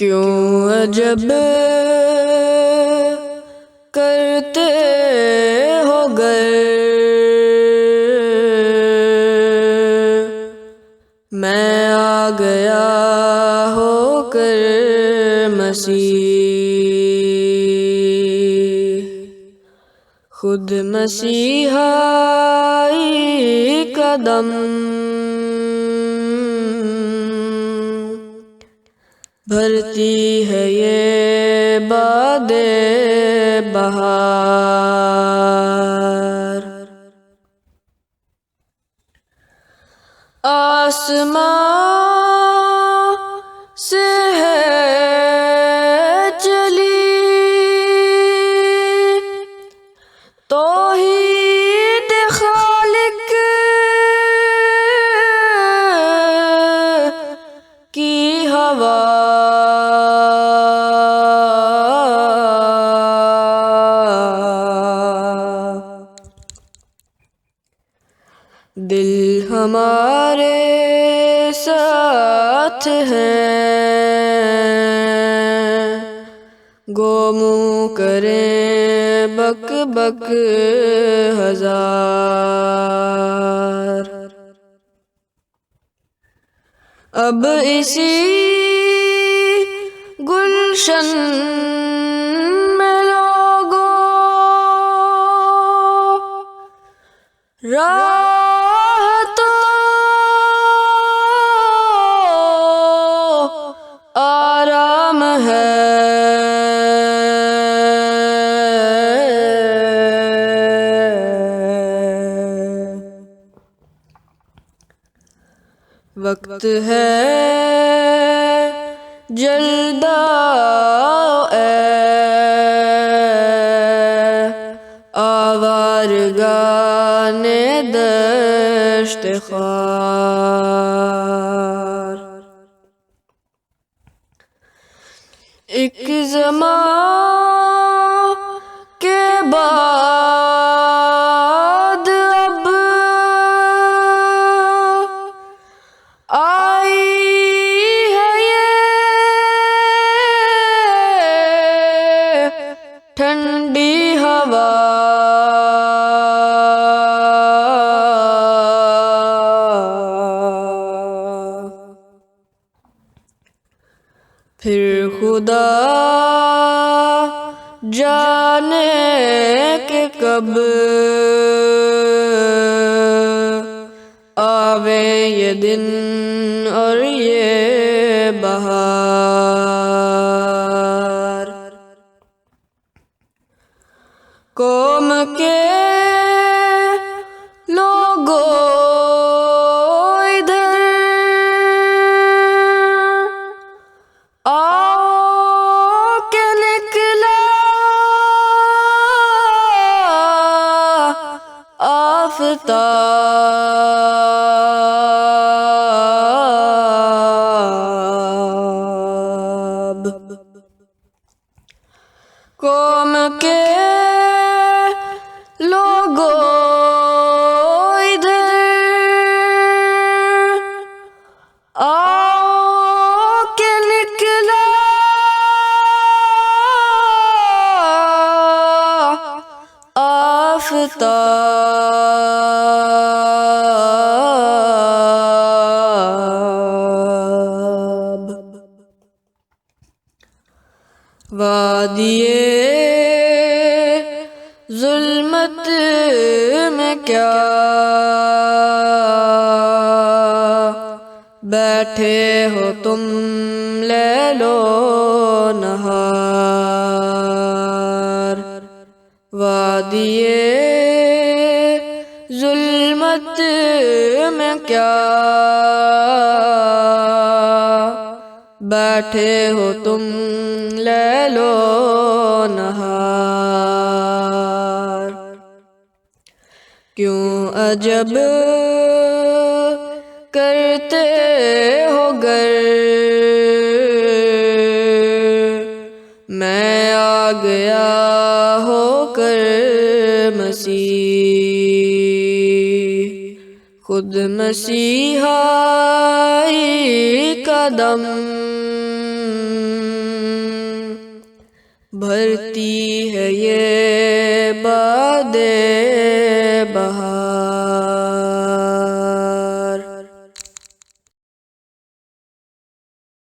کیوں عجب کرتے ہو گر میں آ گیا ہو کر مسیح، خود مسیحائی قدم بھرتی ہے یہ باد بہار، آسمان سے ہے چلی توحید خالق کی ہوا، دل ہمارے ساتھ ہے گو منہ کریں بک بک ہزار، اب اسی گلشن میں لوگوں راہ تو آرام ہے، وقت ہے جلد آؤ اے آوارگان دشت خوار، ایک زمان کے بعد اب آئی ہے یہ ٹھنڈی ہوا، پھر خدا جانے کہ کب آوے یہ دن اور یہ بہار، قوم کے لوگوں ادھر آؤ کہ نکلا آفتاب، قوم کے لوگوں ادھر آؤ کہ نکلا آفتاب، وادیٔ ظلمت میں کیا بیٹھے ہو تم لیل و نہار، وادیٔ ظلمت میں کیا بیٹھے ہو تم لیل و نہار، کیوں عجب کرتے ہو گر میں آ گیا ہو کر مسیح، خود مسیحائی قدم بھرتی ہے یہ باد بہار۔